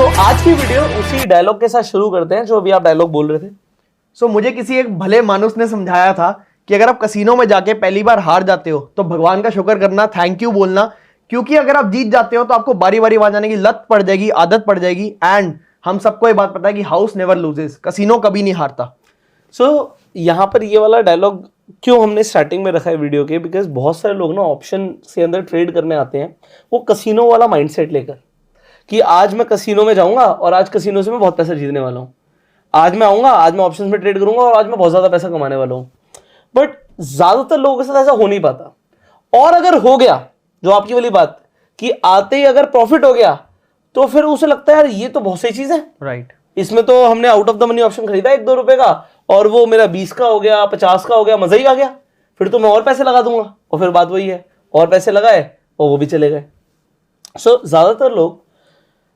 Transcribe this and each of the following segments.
सो आज की वीडियो उसी डायलॉग के साथ शुरू करते हैं जो अभी आप डायलॉग बोल रहे थे। सो मुझे किसी एक भले मानुस ने समझाया था कि अगर आप कसीनो में जाके पहली बार हार जाते हो तो भगवान का शुक्र करना, थैंक यू बोलना, क्योंकि अगर आप जीत जाते हो तो आपको बारी बारी वहां जाने की लत पड़ जाएगी, आदत पड़ जाएगी। एंड हम सबको ये बात पता है कि हाउस नेवर लूजेस, कसीनो कभी नहीं हारता। सो यहाँ पर ये वाला डायलॉग क्यों हमने स्टार्टिंग में रखा है वीडियो के, बिकॉज बहुत सारे लोग ना ऑप्शन से अंदर ट्रेड करने आते हैं वो कसीनो वाला माइंडसेट लेकर कि आज मैं कसीनो में जाऊंगा और आज कसीनो से मैं बहुत पैसा जीतने वाला हूँ, आज मैं आऊंगा, आज मैं ऑप्शंस में ट्रेड करूंगा और आज मैं बहुत ज्यादा पैसा कमाने वाला हूँ। बट ज्यादातर लोगों के साथ ऐसा हो नहीं पाता, और अगर हो गया, जो आपकी वाली बात कि आते ही अगर प्रॉफिट हो गया तो फिर उसे लगता है यार ये तो बहुत सही चीज है, राइट। इसमें तो हमने out of the money option खरीदा 1-2 रुपए का और वो मेरा 20 का हो गया, 50 का हो गया, मजा ही आ गया, फिर तो मैं और पैसे लगा दूंगा। और फिर बात वही है, और पैसे लगाए और वो भी चले गए। सो ज्यादातर लोग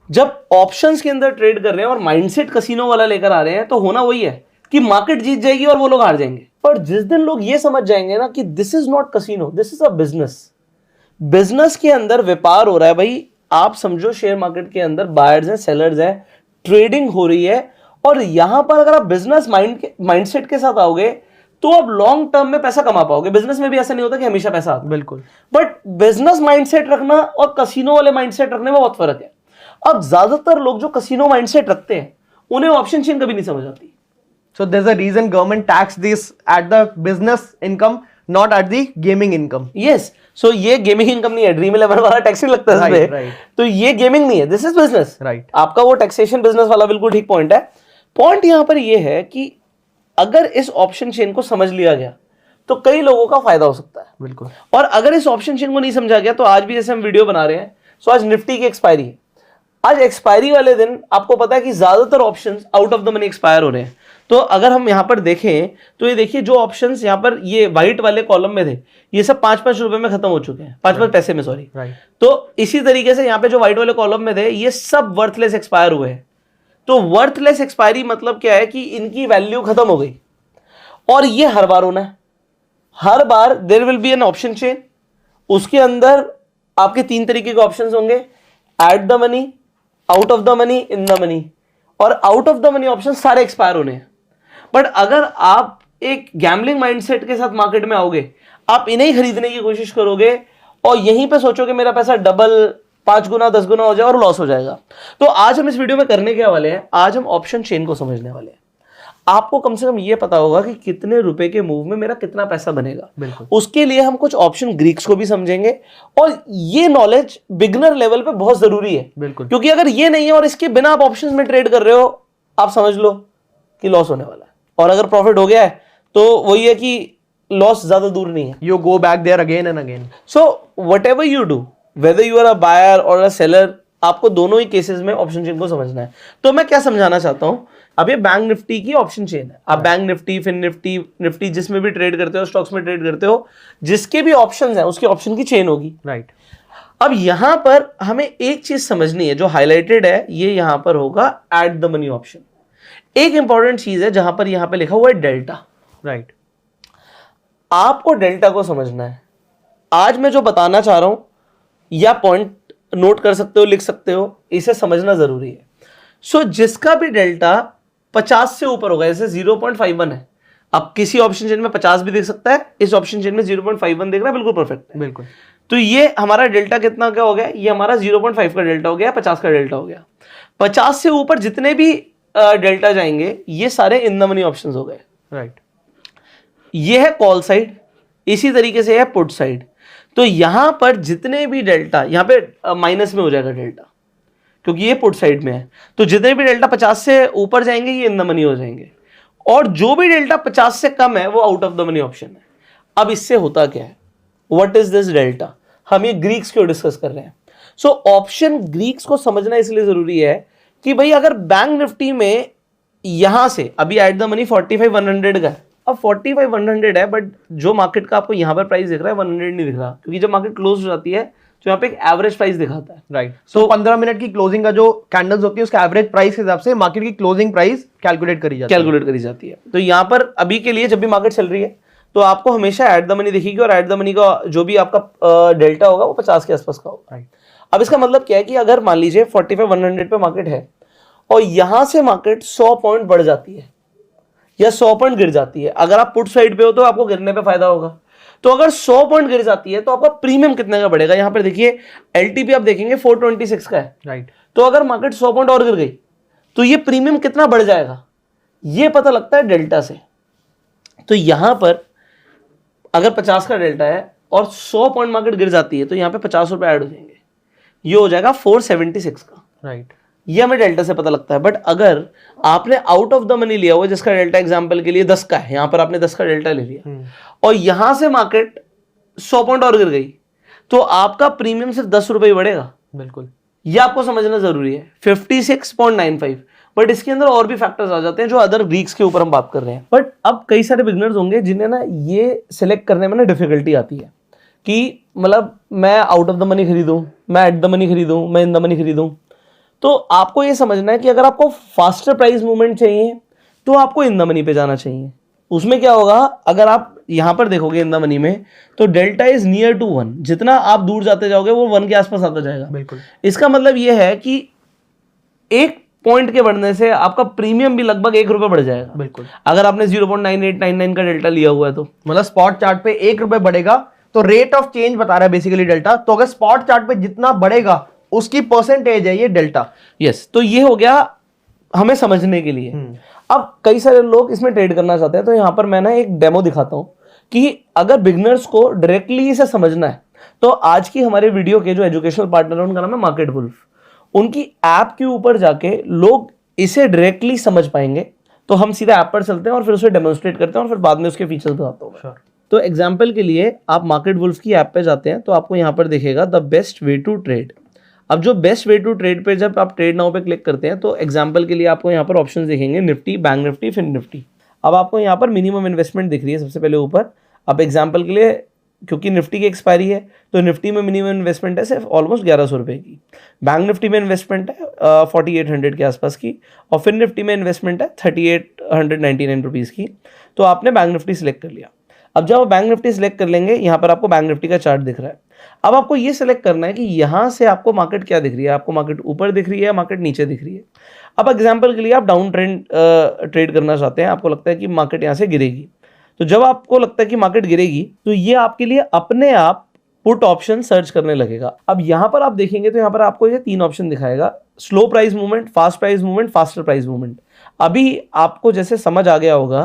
जब ऑप्शंस के अंदर ट्रेड कर रहे हैं और माइंडसेट कसीनो वाला लेकर आ रहे हैं तो होना वही है कि मार्केट जीत जाएगी और वो लोग हार जाएंगे। पर जिस दिन लोग ये समझ जाएंगे ना कि this is not casino, this is a business, business के अंदर व्यापार हो रहा है भाई, आप समझो शेयर मार्केट के अंदर बायर्स हैं, सेलर्स हैं, ट्रेडिंग हो रही है, और यहां पर अगर आप बिजनेस माइंडसेट के साथ आओगे तो आप लॉन्ग टर्म में पैसा कमा पाओगे। बिजनेस में भी ऐसा नहीं होता कि हमेशा पैसा आता, बिल्कुल। बट बिजनेस माइंडसेट रखना और कसीनो वाले माइंडसेट रखने में बहुत फर्क है। अब ज्यादातर लोग जो कसीनो माइंडसेट रखते हैं उन्हें ऑप्शन चेन कभी नहीं समझ आती। So there's a reason government tax this at the business income, not at the gaming income. Yes, so ये गेमिंग इनकम नहीं है, ड्रीम 11 वाला टैक्स नहीं लगता है इसमें। right. तो ये गेमिंग नहीं है, दिस इज बिजनेस। Right. आपका वो टैक्सेशन बिजनेस वाला बिल्कुल ठीक पॉइंट है। पॉइंट यहां पर ये है कि अगर इस ऑप्शन चेन को समझ लिया गया तो कई लोगों का फायदा हो सकता है। बिल्कुल। और अगर इस ऑप्शन चेन को नहीं समझा गया तो आज भी जैसे हम वीडियो बना रहे हैं, सो आज निफ्टी की एक्सपायरी है, आज एक्सपायरी वाले दिन आपको पता है कि ज्यादातर options out of the money expire हो रहे हैं। तो अगर हम यहां पर देखें तो ये देखिए जो ऑप्शंस यहां पर ये व्हाइट वाले कॉलम में थे ये सब 5-5 रुपए में खत्म हो चुके हैं, 5-5 पैसे में, सॉरी। तो इसी तरीके से यहां पे जो व्हाइट वाले कॉलम में थे ये सब वर्थलेस एक्सपायर हुए हैं। तो वर्थलेस एक्सपायरी मतलब क्या है कि इनकी वैल्यू खत्म हो गई, और ये हर बार होना है। हर बार there will be an option chain, उसके अंदर आपके 3 तरीके के ऑप्शंस होंगे, at the money, out of the money, in the money. और out of the money option सारे एक्सपायर होने हैं। बट अगर आप एक गैम्बलिंग माइंडसेट के साथ मार्केट में आओगे, आप इन्हें ही खरीदने की कोशिश करोगे और यहीं पे सोचोगे मेरा पैसा डबल, 5 गुना, 10 गुना हो जाए और लॉस हो जाएगा। तो आज हम इस वीडियो में करने क्या वाले हैं, आज हम ऑप्शन चेन को समझने वाले हैं। आपको कम से कम ये पता होगा कि कितने रुपए के मूव में मेरा कितना पैसा बनेगा। उसके लिए हम कुछ ऑप्शन ग्रीक्स को भी समझेंगे, और ये नॉलेज बिगनर लेवल पे बहुत जरूरी है। बिल्कुल। क्योंकि अगर ये नहीं है और इसके बिना आप ऑप्शंस में ट्रेड कर रहे हो, आप समझ लो कि लॉस होने वाला है, और अगर प्रॉफिट हो गया है तो वही है कि लॉस ज्यादा दूर नहीं है। You go back there again and again. So whatever you do, whether you are a buyer or a seller, आपको दोनों ही केसेस में ऑप्शन चेन को समझना है। तो मैं क्या समझाना चाहता हूं, अब ये बैंक निफ्टी की ऑप्शन चेन है। आप बैंक निफ्टी, फिन निफ्टी, निफ्टी जिसमें भी ट्रेड करते हो, स्टॉक्स में ट्रेड करते हो, जिसके भी ऑप्शंस हैं उसकी ऑप्शन की चेन होगी, राइट। अब यहां पर हमें एक चीज समझनी है, जो हाईलाइटेड है ये यहां पर होगा एट द मनी ऑप्शन। एक इंपॉर्टेंट चीज है जहां पर यहां पे लिखा हुआ है डेल्टा, राइट। आपको डेल्टा को समझना है। आज मैं जो बताना चाह रहा हूं, या पॉइंट नोट कर सकते हो, लिख सकते हो, इसे समझना जरूरी है। सो जिसका भी डेल्टा 50 से ऊपर होगा, जैसे 0.51 है, अब किसी ऑप्शन चेन में 50 भी देख सकता है, इस ऑप्शन चेन में 0.51 देख रहा है, बिल्कुल परफेक्ट है। बिल्कुल। तो ये हमारा डेल्टा कितना क्या हो गया, ये हमारा 0.5 का डेल्टा हो गया, 50 का डेल्टा हो गया। 50 से ऊपर जितने भी डेल्टा जाएंगे ये सारे इन द मनी ऑप्शंस हो गए, राइट। ये है कॉल साइड, इसी तरीके से है पुट साइड। तो यहां पर जितने भी डेल्टा, यहां पे माइनस में हो जाएगा डेल्टा क्योंकि ये पुट साइड में है, तो जितने भी डेल्टा 50 से ऊपर जाएंगे ये इन द मनी हो जाएंगे, और जो भी डेल्टा 50 से कम है वो out of the money option है। अब इससे होता क्या है, व्हाट इज दिस डेल्टा, हम ये ग्रीक्स क्यों डिस्कस कर रहे हैं। सो ऑप्शन ग्रीक्स को समझना इसलिए जरूरी है कि भाई अगर बैंक निफ्टी में यहां से अभी एट द मनी 45,100 का है, अब 45,100 है, बट जो मार्केट का आपको यहां पर प्राइस दिख रहा है 100 नहीं दिख रहा, क्योंकि जब मार्केट क्लोज हो जाती है तो यहाँ पे एक एवरेज प्राइस दिखाता है, राइट। सो 15 मिनट की क्लोजिंग का जो कैंडल्स होती है उसका एवरेज प्राइस के हिसाब से मार्केट की क्लोजिंग प्राइस कैलकुलेट करी जाती है। तो यहाँ पर अभी के लिए जब भी मार्केट चल रही है तो आपको हमेशा एट द मनी दिखेगी, और एट द मनी का जो भी आपका डेल्टा होगा वो 50 के आसपास का होगा। राइट। अब इसका मतलब क्या है कि अगर मान लीजिए 45,100 पे मार्केट है और यहां से मार्केट 100 पॉइंट बढ़ जाती है या 100 पॉइंट गिर जाती है, अगर आप पुट साइड पे हो तो आपको गिरने पे फायदा होगा। तो अगर 100 पॉइंट गिर जाती है तो आपका प्रीमियम कितने का बढ़ेगा? यहां पर देखिए एलटीपी आप देखेंगे 426 का है, राइट। तो अगर मार्केट 100 पॉइंट और गिर गई तो ये प्रीमियम कितना बढ़ जाएगा, ये पता लगता है डेल्टा से। तो यहां पर अगर 50 का डेल्टा है और 100 पॉइंट मार्केट गिर जाती है तो यहां पे 50 रुपए ऐड हो जाएंगे, ये हो जाएगा 476 का। राइट। ये हमें डेल्टा से पता लगता है। बट अगर आपने आउट ऑफ द मनी लिया हुआ जिसका डेल्टा एग्जांपल के लिए 10 का है, यहां पर आपने 10 का डेल्टा ले लिया और यहां से मार्केट 100 पॉइंट और गिर गई तो आपका प्रीमियम सिर्फ 10 रुपए ही बढ़ेगा। बिल्कुल, ये आपको समझना जरूरी है, 56.95। बट इसके अंदर और भी फैक्टर्स आ जाते हैं जो अदर वीक्स के ऊपर हम बात कर रहे हैं। बट अब कई सारे बिगनर्स होंगे जिन्हें ना ये सिलेक्ट करने में ना डिफिकल्टी आती है कि मतलब मैं आउट ऑफ द मनी खरीदूं, मैं एट द मनी खरीदूं, मैं इन द मनी खरीदूं। तो आपको ये समझना है कि अगर आपको फास्टर प्राइस मूवमेंट चाहिए तो आपको इन द मनी पे जाना चाहिए। उसमें क्या होगा, अगर आप यहां पर देखोगे इन द मनी में तो डेल्टा इज नियर टू 1, जितना आप दूर जाते जाओगे वो 1 के आसपास आता जाएगा। बिल्कुल। इसका मतलब ये है कि एक पॉइंट के बढ़ने से आपका प्रीमियम भी लगभग 1 रुपए बढ़ जाएगा। बिल्कुल। अगर आपने 0.9899 का डेल्टा लिया हुआ है तो मतलब स्पॉट चार्ट पे 1 रुपए बढ़ेगा तो रेट ऑफ चेंज बता रहा है बेसिकली डेल्टा। तो अगर स्पॉट चार्ट पे जितना बढ़ेगा उसकी परसेंटेज है ये डेल्टा। यस, तो ये हो गया हमें समझने के लिए। अब कई सारे लोग इसमें ट्रेड करना चाहते हैं, तो यहां पर मैं ना एक डेमो दिखाता हूं कि अगर बिगनर्स को डायरेक्टली इसे समझना है तो आज की हमारे वीडियो के जो एजुकेशनल पार्टनर है उनका नाम है मार्केट वुल्फ। उनकी ऐप के ऊपर जाके लोग इसे डायरेक्टली समझ पाएंगे। तो हम सीधा ऐप पर चलते हैं और फिर उसे डेमोन्स्ट्रेट करते हैं और फिर बाद में उसके फीचर्स बताता हूं। तो एग्जाम्पल के लिए आप मार्केट वुल्फ की ऐप पे जाते हैं तो आपको यहां पर दिखेगा the best way to trade. अब जो बेस्ट वे टू ट्रेड पे जब आप ट्रेड नाउ पे क्लिक करते हैं तो एग्जांपल के लिए आपको यहाँ पर ऑप्शंस दिखेंगे निफ्टी, बैंक निफ्टी, फिन निफ्टी। अब आपको यहाँ पर मिनिमम इन्वेस्टमेंट दिख रही है सबसे पहले ऊपर। अब एग्जांपल के लिए क्योंकि निफ्टी की एक्सपायरी है तो निफ्टी में मिनिमम इन्वेस्टमेंट है सिर्फ ऑलमोस्ट 1100 रुपये की। बैंक निफ्टी में इन्वेस्टमेंट है 4800 के आसपास की और फिन निफ्टी में इन्वेस्टमेंट है 3899 रुपीज़ की। तो आपने बैंक निफ्टी सिलेक्ट कर लिया। अब जब आप बैंक निफ्टी सिलेक्ट कर लेंगे यहाँ पर आपको बैंक निफ्टी का चार्ट दिख रहा है। अब आपको ये सिलेक्ट करना है कि यहाँ से आपको मार्केट क्या दिख रही है, आपको मार्केट ऊपर दिख रही है, मार्केट नीचे दिख रही है। अब एग्जांपल के लिए आप डाउन ट्रेंड ट्रेड करना चाहते हैं, आपको लगता है कि मार्केट यहाँ से गिरेगी। तो जब आपको लगता है कि मार्केट गिरेगी तो ये आपके लिए अपने आप पुट ऑप्शन सर्च करने लगेगा। अब यहाँ पर आप देखेंगे तो यहाँ पर आपको ये 3 ऑप्शन दिखाएगा, slow price movement, fast price movement, faster price movement. अभी आपको जैसे समझ आ गया होगा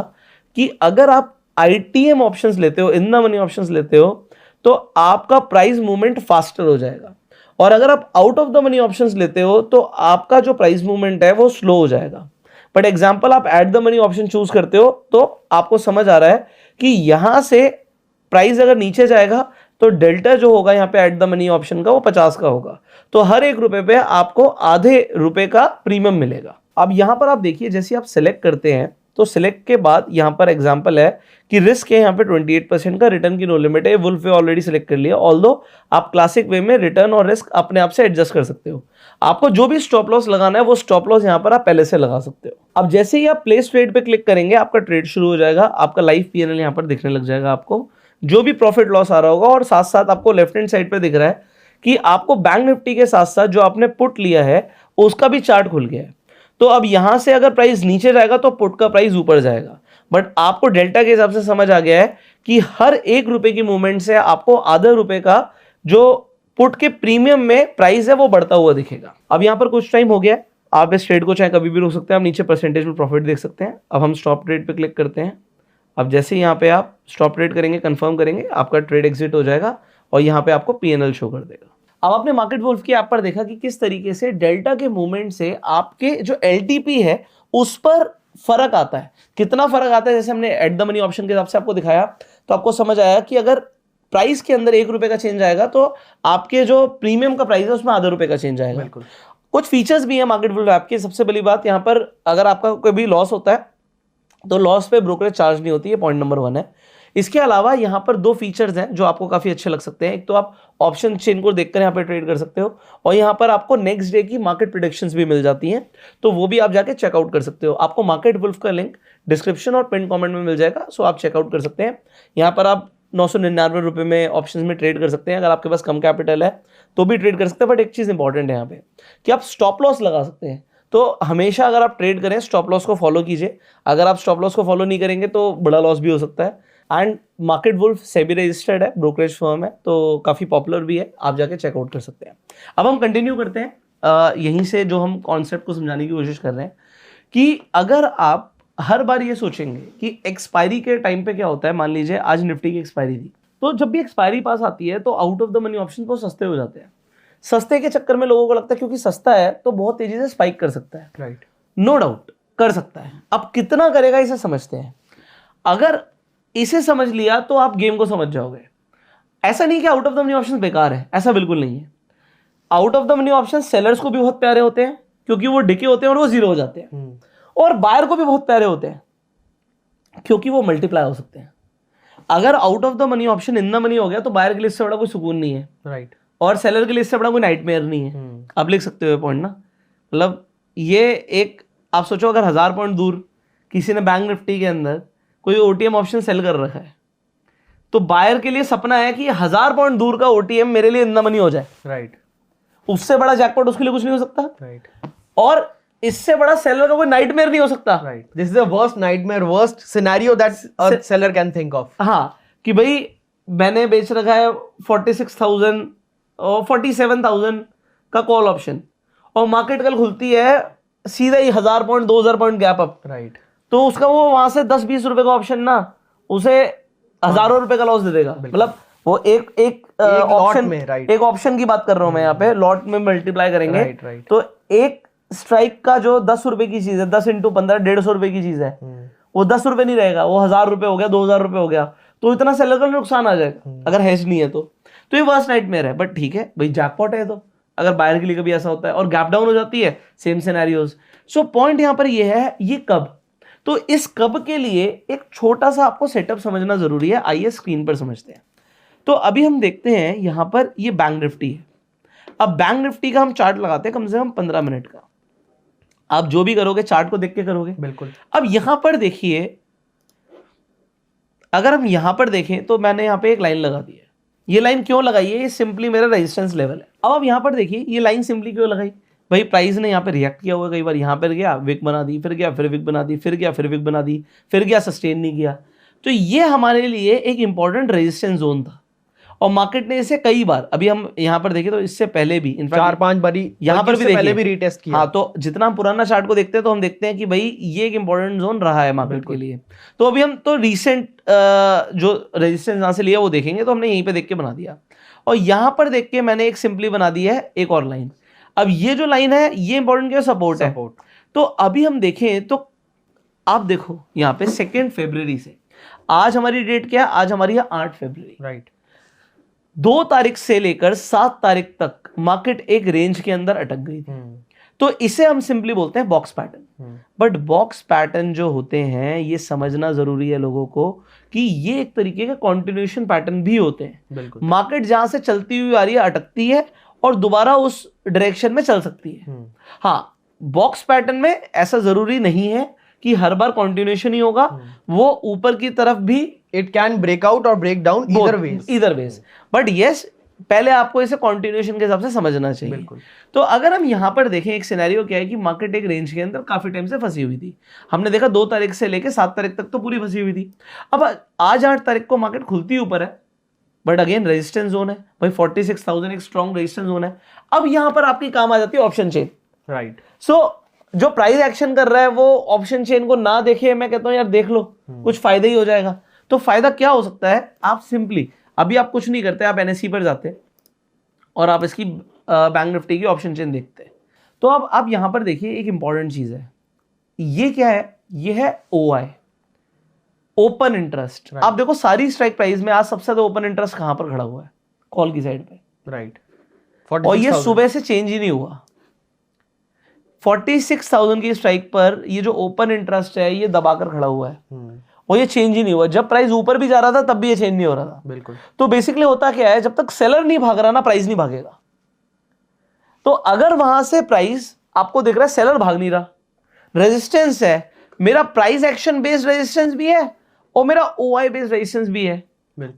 कि अगर आप ITM ऑप्शंस लेते हो, इन द मनी ऑप्शंस लेते हो तो आपका प्राइस मूवमेंट फास्टर हो जाएगा और अगर आप out of the money options लेते हो तो आपका जो प्राइस मूवमेंट है वो स्लो हो जाएगा। बट एग्जांपल आप eight the money option choose करते हो तो आपको समझ आ रहा है कि यहां से प्राइस अगर नीचे जाएगा तो डेल्टा जो होगा यहाँ पे एट द मनी ऑप्शन का वो 50 का होगा। तो हर 1 रुपए पे आपको आधे रुपए का प्रीमियम मिलेगा। अब यहां पर आप देखिए जैसे आप सिलेक्ट करते हैं तो सिलेक्ट के बाद यहाँ पर एग्जांपल है कि रिस्क है यहाँ पे 28% का, रिटर्न की नो लिमिट है। वुल्फ वे ऑलरेडी सिलेक्ट कर लिया, ऑल्दो आप क्लासिक वे में रिटर्न और रिस्क अपने आप से एडजस्ट कर सकते हो। आपको जो भी स्टॉप लॉस लगाना है वो स्टॉप लॉस यहाँ पर आप पहले से लगा सकते हो। अब जैसे ही आप प्लेस ट्रेड पे क्लिक करेंगे आपका ट्रेड शुरू हो जाएगा, आपका लाइव PNL यहाँ पर दिखने लग जाएगा, आपको जो भी प्रॉफिट लॉस आ रहा होगा। और साथ साथ आपको लेफ्ट हैंड साइड पे दिख रहा है कि आपको बैंक निफ्टी के साथ साथ जो आपने पुट लिया है उसका भी चार्ट खुल गया है। तो अब यहां से अगर प्राइस नीचे जाएगा तो पुट का प्राइस ऊपर जाएगा। बट आपको डेल्टा के हिसाब से समझ आ गया है कि हर 1 रुपए की मूवमेंट से आपको आधा रुपए का जो पुट के प्रीमियम में प्राइस है वो बढ़ता हुआ दिखेगा। अब यहां पर कुछ टाइम हो गया है, आप इस ट्रेड को चाहे कभी भी रोक सकते हैं। आप नीचे परसेंटेज में प्रॉफिट देख सकते हैं। अब हम स्टॉप ट्रेड पे क्लिक करते हैं। अब जैसे यहाँ पे आप स्टॉप ट्रेड करेंगे, कंफर्म करेंगे, आपका ट्रेड एग्जिट हो जाएगा और यहाँ पे आपको PNL शो कर देगा। अब आपने मार्केट वुल्फ की ऐप पर देखा कि किस तरीके से डेल्टा के मूवमेंट से आपके जो LTP है उस पर फर्क आता है। कितना फर्क आता है, जैसे हमने एट द मनी ऑप्शन के हिसाब से आपको दिखाया तो आपको समझ आया कि अगर प्राइस के अंदर 1 रुपए का चेंज आएगा तो आपके जो प्रीमियम का प्राइस है उसमें आधा रुपए का चेंज आएगा। बिल्कुल। कुछ फीचर्स भी है मार्केट वुल्फ ऐप के। सबसे पहली बात, यहाँ पर अगर आपका कोई भी लॉस होता है तो लॉस पे ब्रोकरेज चार्ज नहीं होती है, पॉइंट नंबर 1 है। इसके अलावा यहाँ पर 2 फीचर्स हैं जो आपको काफी अच्छे लग सकते हैं। एक तो आप ऑप्शन चेन को देखकर यहाँ पे ट्रेड कर सकते हो और यहाँ पर आपको नेक्स्ट डे की मार्केट प्रेडिक्शंस भी मिल जाती हैं, तो वो भी आप जाके चेकआउट कर सकते हो। आपको मार्केट वुल्फ का लिंक डिस्क्रिप्शन और पिन कमेंट में मिल जाएगा, सो आप चेकआउट कर सकते हैं। यहाँ पर आप 999 रुपये में ऑप्शंस में ट्रेड कर सकते हैं। अगर आपके पास कम कैपिटल है तो भी ट्रेड कर सकते हैं। बट एक चीज़ इंपॉर्टेंट है यहाँ पे कि आप स्टॉप लॉस लगा सकते हैं। तो हमेशा अगर आप ट्रेड करें स्टॉप लॉस को फॉलो कीजिए, अगर आप स्टॉप लॉस को फॉलो नहीं करेंगे तो बड़ा लॉस भी हो सकता है। And Market Wolf SEBI registered है, ब्रोकरेज फर्म है, तो काफ़ी पॉपुलर भी है, आप जाके चेकआउट कर सकते हैं। अब हम कंटिन्यू करते हैं यहीं से जो हम कॉन्सेप्ट को समझाने की कोशिश कर रहे हैं कि अगर आप हर बार ये सोचेंगे कि एक्सपायरी के टाइम पे क्या होता है, मान लीजिए आज निफ्टी की एक्सपायरी थी, तो जब भी एक्सपायरी पास आती है तो out of the money option बहुत सस्ते हो जाते हैं। सस्ते के चक्कर में लोगों को लगता है क्योंकि सस्ता है तो बहुत तेजी से स्पाइक कर सकता है। राइट, नो डाउट कर सकता है। अब कितना करेगा इसे समझते हैं। अगर इसे समझ लिया तो आप गेम को समझ जाओगे। ऐसा नहीं कि out of the money option बेकार है, ऐसा बिल्कुल नहीं है। Out of the money option sellers को भी बहुत प्यारे होते हैं क्योंकि वो डिके होते हैं और वो जीरो हो जाते हैं, और बायर को भी बहुत प्यारे होते हैं क्योंकि वो मल्टीप्लाई हो सकते हैं। अगर out of the money option in the money हो गया तो बायर के लिए इससे बड़ा कोई सुकून नहीं है, राइट, और सेलर के लिए इससे बड़ा कोई नाइटमेयर नहीं है। आप लिख सकते हो पॉइंट ना, मतलब ये एक आप सोचो अगर 1000 पॉइंट दूर किसी ने बैंक निफ्टी के अंदर कोई ओटीएम ऑप्शन सेल कर रखा है तो बायर के लिए सपना है कि 1000 पॉइंट दूर का ओटीएम मेरे लिए इन द मनी हो जाए। राइट, उससे बड़ा जैकपॉट उसके लिए कुछ नहीं हो सकता, राइट, और इससे बड़ा सेलर का कोई नाइटमेयर नहीं हो सकता। Right. This is the worst nightmare, worst scenario that a seller can think of. हाँ, कि भाई मैंने बेच रखा है 46,000 और 47,000 का कॉल ऑप्शन, और मार्केट कल खुलती है सीधा ही 1000 point 2000 point gap up, right, तो उसका वो वहां से 10-20 रुपए का ऑप्शन ना उसे हजारों रुपए का लॉस दे देगा। मतलब वो एक ऑप्शन में, राइट, एक ऑप्शन की बात कर रहा हूं मैं यहाँ पे, लॉट में मल्टीप्लाई करेंगे, राइट, राइट। तो एक स्ट्राइक का जो 10 रुपए की चीज है, 10 × 15 150 रुपए की चीज है, वो 10 रुपए नहीं रहेगा, वो 1000 रुपए हो गया, 2000 रुपए हो गया, तो इतना सेलर का नुकसान आ जाएगा अगर हेज नहीं है तो ये वर्स्ट नाइटमेयर है। बट ठीक है भाई, जैकपॉट है तो अगर बायर के लिए कभी ऐसा होता है और गैप डाउन हो जाती है, सेम सिनेरियोज। सो पॉइंट यहां पर ये है, ये कब, तो इस कब के लिए एक छोटा सा आपको सेटअप समझना जरूरी है। आइए स्क्रीन पर समझते हैं। तो अभी हम देखते हैं यहां पर ये बैंक निफ्टी है। अब बैंक निफ्टी का हम चार्ट लगाते हैं कम से कम 15 मिनट का। आप जो भी करोगे चार्ट को देख के करोगे, बिल्कुल। अब यहां पर देखिए, अगर हम यहां पर देखें तो मैंने यहां पे एक लाइन लगा दी है। ये लाइन क्यों लगाई है? ये सिंपली मेरा रेजिस्टेंस लेवल है। अब आप यहां पर देखिए ये लाइन सिंपली क्यों लगाई भाई, प्राइस ने यहाँ पे रिएक्ट किया हुआ, कई बार यहाँ पर गया विक बना दी, फिर गया फिर विक बना दी, फिर गया फिर विक बना दी, फिर गया सस्टेन नहीं किया, तो ये हमारे लिए एक इंपॉर्टेंट रेजिस्टेंस जोन था और मार्केट ने इसे कई बार, अभी हम यहाँ पर देखें तो इससे पहले भी 4-5 बारी यहाँ पर भी पहले भी रीटेस्ट किया। हाँ, तो जितना हम पुराना चार्ट को देखते हैं तो हम देखते हैं कि भाई ये एक इंपॉर्टेंट जोन रहा है मार्केट के लिए। तो अभी हम तो रिसेंट जो रेजिस्टेंस यहाँ से लिया वो देखेंगे, तो हमने यहीं पे देख के बना दिया, और यहाँ पर देख के मैंने एक सिंपली बना दी है एक और लाइन। अब ये जो लाइन है ये इंपॉर्टेंट क्या, सपोर्ट है। तो अभी हम देखें तो आप देखो यहाँ पे 2 फरवरी से आज हमारी डेट क्या है, आज हमारी है 8 फरवरी, राइट। 2 तारीख से लेकर 7 तारीख तक मार्केट एक रेंज के अंदर अटक गई थी। तो इसे हम सिंपली बोलते हैं box pattern. But box pattern जो होते हैं ये समझना जरूरी है लोगों को कि ये एक तरीके के कॉन्टिन्यूएशन पैटर्न भी होते हैं। मार्केट जहां से चलती हुई आ रही है, अटकती है और दोबारा उस डायरेक्शन में चल सकती है। हाँ, बॉक्स पैटर्न में ऐसा जरूरी नहीं है कि हर बार कॉन्टिन्यूएशन ही होगा, वो ऊपर की तरफ भी इट कैन ब्रेक आउट और break down, either ways. But yes, पहले आपको इसे कॉन्टिन्यूएशन के हिसाब से समझना चाहिए। बिल्कुल। तो अगर हम यहां पर देखें, एक सिनेरियो क्या है कि मार्केट एक रेंज के अंदर काफी टाइम से फंसी हुई थी। हमने देखा 2 तारीख से लेकर 7 तारीख तक तो पूरी फंसी हुई थी। अब आज 8 तारीख को मार्केट खुलती ऊपर है, बट अगेन रेजिस्टेंस जोन है भाई, 46,000 एक स्ट्रॉन्ग रेजिस्टेंस जोन है। अब यहां पर आपकी काम आ जाती है ऑप्शन चेन, राइट। सो जो प्राइस एक्शन कर रहा है वो ऑप्शन चेन को ना देखे, मैं कहता हूं यार देख लो, कुछ फायदा ही हो जाएगा। तो फायदा क्या हो सकता है, आप सिंपली अभी आप कुछ नहीं करते, आप एनएसई पर जाते और आप इसकी बैंक निफ्टी की ऑप्शन चेन देखते हैं। तो अब आप यहां पर देखिए एक इंपॉर्टेंट चीज है, ये क्या है, ये है OI, ओपन इंटरेस्ट। आप देखो सारी स्ट्राइक प्राइस में आज सबसे ज्यादा ओपन इंटरेस्ट कहां पर खड़ा हुआ है, कॉल की साइड पे, राइट। और ये सुबह से चेंज ही नहीं हुआ। 46,000 की स्ट्राइक पर ये जो ओपन इंटरेस्ट है ये दबाकर खड़ा हुआ है और ये चेंज ही नहीं हुआ। जब प्राइस ऊपर भी जा रहा था तब भी ये चेंज नहीं हो रहा था। बिल्कुल। तो बेसिकली होता क्या है, जब तक सेलर नहीं भाग रहा ना, प्राइस नहीं भागेगा। तो अगर वहां से प्राइस आपको दिख रहा है सेलर भाग नहीं रहा, रेजिस्टेंस है, मेरा प्राइस एक्शन बेस्ड रेजिस्टेंस भी है और मेरा OI बेस्ड रेजिस्टेंस भी है,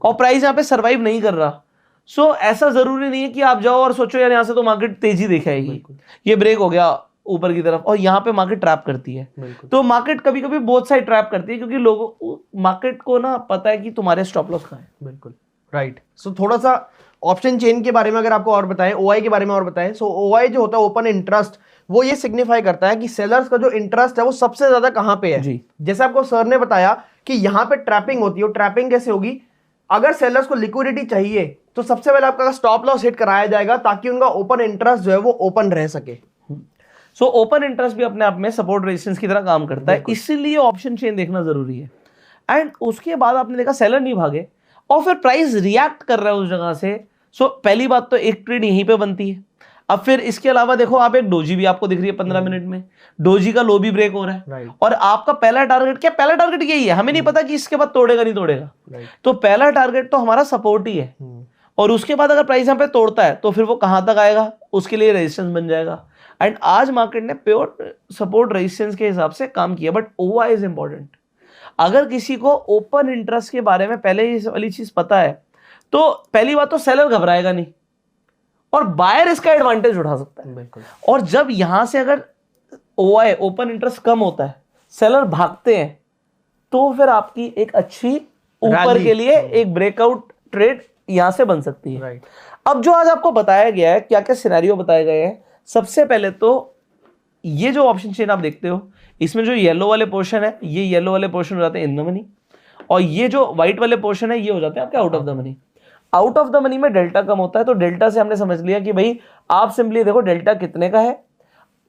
और प्राइस यहां पे सर्वाइव नहीं कर रहा। सो ऐसा जरूरी नहीं है कि आप जाओ और सोचो यार यहां से तो मार्केट तेजी दिखाएगी, ये ब्रेक हो गया, ऊपर की तरफ, और यहाँ पे मार्केट ट्रैप करती है। बिल्कुल। तो मार्केट कभी कभी बोथ साइड ट्रैप करती है, क्योंकि लोगों मार्केट को ना पता है कि तुम्हारे स्टॉप लॉस कहाँ है। बिल्कुल राइट। सो थोड़ा सा ऑप्शन चेन के बारे में अगर आपको और बताएं, ओआई के बारे में और बताएं। सो ओआई जो होता है ओपन इंटरेस्ट, वो ये सिग्निफाई करता है कि सेलर्स का जो इंटरेस्ट है वो सबसे ज्यादा कहां पे है जी। जैसे आपको सर ने बताया कि यहां पे ट्रैपिंग होती है। ट्रैपिंग कैसे होगी? अगर सेलर्स को लिक्विडिटी चाहिए तो सबसे पहले आपका स्टॉप लॉस हिट कराया जाएगा ताकि उनका ओपन इंटरेस्ट जो है वो ओपन रह सके। सो ओपन इंटरेस्ट भी अपने आप में सपोर्ट रेजिस्टेंस की तरह काम करता है, इसीलिए ऑप्शन चेन देखना जरूरी है। एंड उसके बाद आपने देखा सेलर नहीं भागे और फिर प्राइस रिएक्ट कर रहा है उस जगह से। सो पहली बात तो एक ट्रेड यहीं पे बनती है। अब फिर इसके अलावा देखो, आप एक डोजी भी आपको दिख रही है 15 मिनट में, डोजी का लो भी ब्रेक हो रहा है। Right. और आपका पहला टारगेट क्या? पहला टारगेट यही है, हमें नहीं पता कि इसके बाद तोड़ेगा नहीं तोड़ेगा। Right. तो पहला टारगेट तो हमारा सपोर्ट ही है। और उसके बाद अगर प्राइस यहाँ पे तोड़ता है तो फिर वो कहां तक आएगा, उसके लिए रेजिस्टेंस बन जाएगा। एंड आज मार्केट ने प्योर सपोर्ट रेजिस्टेंस के हिसाब से काम किया। But OI is important. अगर किसी को ओपन इंटरेस्ट के बारे में पहले ही वाली चीज पता है तो पहली बात तो सेलर घबराएगा नहीं और बायर इसका एडवांटेज उठा सकता है। बिल्कुल। और जब यहां से अगर ओआई ओपन इंटरेस्ट कम होता है, सेलर भागते हैं, तो फिर आपकी एक अच्छी ऊपर के लिए एक ब्रेकआउट ट्रेड यहां से बन सकती है। राइट। अब जो आज आपको बताया गया है, क्या क्या सिनेरियो बताए गए हैं, सबसे पहले तो ये जो ऑप्शन चेन आप देखते हो, इसमें जो येलो वाले पोर्शन है, ये येलो वाले पोर्शन हो जाते हैं इन द मनी, और ये जो व्हाइट वाले पोर्शन है ये हो जाते हैं आपके out of the money. Out of the money में डेल्टा कम होता है, तो डेल्टा से हमने समझ लिया कि भाई आप सिंपली देखो डेल्टा कितने का है।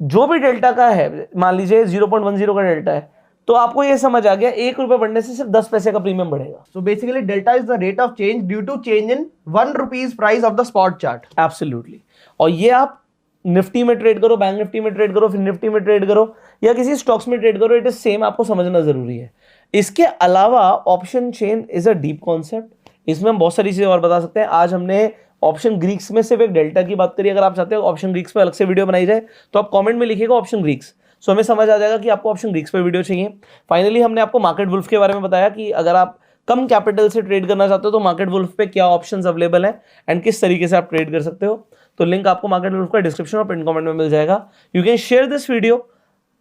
जो भी डेल्टा का है, मान लीजिए 0.10 का डेल्टा है, तो आपको ये समझ आ गया 1 रुपए बढ़ने से सिर्फ 10 पैसे का प्रीमियम बढ़ेगा। So basically delta is the rate of change due to change in 1 rupees price of the spot chart. Absolutely. और ये आप निफ्टी में ट्रेड करो, बैंक निफ्टी में ट्रेड करो, फिर निफ्टी में ट्रेड करो, या किसी स्टॉक्स में ट्रेड करो, इट इज सेम, आपको समझना जरूरी है। इसके अलावा option chain is a deep concept, इसमें हम बहुत सारी चीजें और बता सकते हैं। आज हमने ऑप्शन ग्रीक्स में सिर्फ एक डेल्टा की बात करी। अगर आप चाहते हो ऑप्शन ग्रीक्स पे अलग से वीडियो बनाई जाए तो आप कमेंट में लिखिएगा ऑप्शन ग्रीक्स, सो हमें समझ आ जाएगा कि आपको ऑप्शन ग्रीक्स पे वीडियो चाहिए। फाइनली हमने आपको मार्केट वुल्फ के बारे में बताया कि अगर आप कम कैपिटल से ट्रेड करना चाहते हो तो मार्केट वुल्फ पे क्या ऑप्शंस अवेलेबल हैं एंड किस तरीके से आप ट्रेड कर सकते हो। तो लिंक आपको मार्केट वुल्फ का डिस्क्रिप्शन और पिन कमेंट में मिल जाएगा। You can share this video,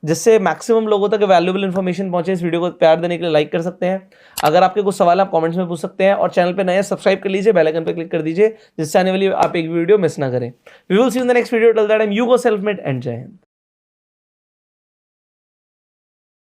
जिससे मैक्सिमम लोगों तक वैल्यूएबल इन्फॉर्मेशन पहुंचे। इस वीडियो को प्यार देने के लिए लाइक कर सकते हैं। अगर आपके कुछ सवाल आप कमेंट्स में पूछ सकते हैं, और चैनल पे नए सब्सक्राइब कर लीजिए, बेल आइकन पे क्लिक कर दीजिए, जिससे आने वाली आप एक वीडियो मिस ना करें। We will see in the next video. Till that time you go self made and जय हिंद।